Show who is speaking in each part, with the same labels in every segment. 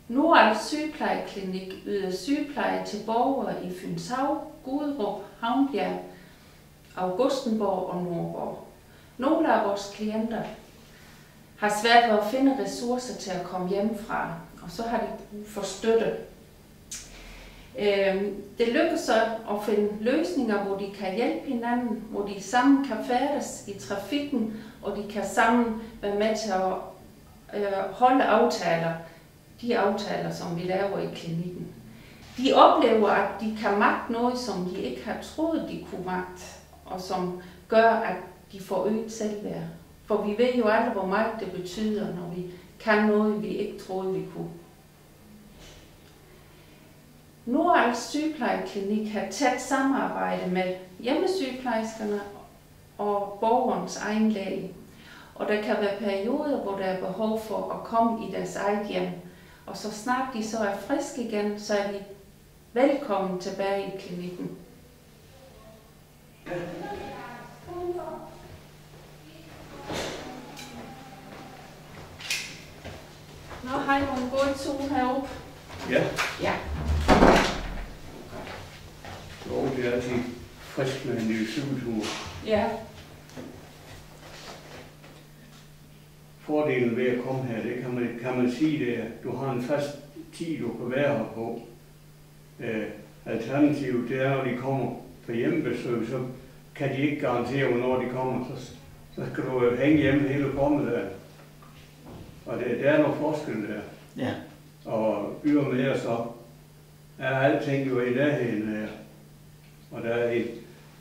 Speaker 1: Nordals Sygeplejeklinik yder sygepleje til borgere i Fynshav, Guderup, Havnbjerg, Augustenborg og Nordborg. Nogle af vores klienter har svært ved at finde ressourcer til at komme hjemmefra, og så har de brug for støtte. Det lykkes så at finde løsninger, hvor de kan hjælpe hinanden, hvor de sammen kan færdes i trafikken, og de kan sammen være med til at holde aftaler, de aftaler, som vi laver i klinikken. De oplever, at de kan magte noget, som de ikke har troet, de kunne magte, og som gør, at de får øget selvværd. For vi ved jo alle, hvor meget det betyder, når vi kan noget, vi ikke troede, vi kunne. Nordals Sygeplejeklinik har tæt samarbejde med hjemmesygeplejerskerne og borgerens egen læge. Og der kan være perioder, hvor der er behov for at komme i deres eget hjem. Og så snart de så er friske igen, så er de velkommen tilbage i klinikken. Nå, har I nogle gode tur heroppe?
Speaker 2: Ja.
Speaker 1: Ja.
Speaker 2: Jo, det er altid frisk med en lille cykeltur.
Speaker 1: Ja.
Speaker 2: Fordelen ved at komme her, det kan man sige, det er, at du har en fast tid, du kan være her på. Alternativet, det er, når de kommer på hjemmebesøg, så kan de ikke garantere, hvornår de kommer. Så skal du hænge hjemme hele formiddagen. Og der er noget forskel der.
Speaker 3: Ja.
Speaker 2: Og ydermere så er alting jo i nærheden her. Og der er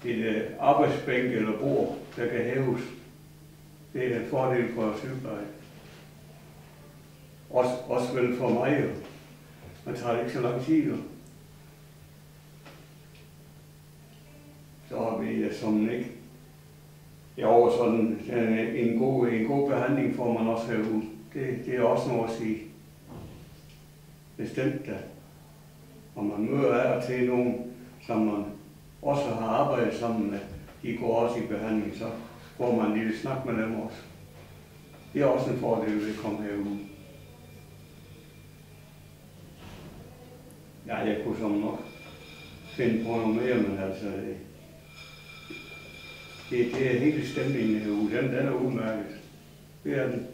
Speaker 2: et arbejdsbænk eller bord, der kan hæves. Det er en fordel for sygepleje. Også vel for mig jo. Man tager det ikke så lang tid jo. Så har vi som ikke. Jo, sådan en god behandling får man også herude. Det er også noget at sige. Bestemt da. Og man møder af og til nogen, som man også har arbejdet sammen med. De går også i behandling, så får man en lille snak med dem også. Det er også en fordel ved at komme herude. Ja, jeg kunne som nok finde på noget mere, men altså det er hele stemningen herude. Den er udmærket. Det er den.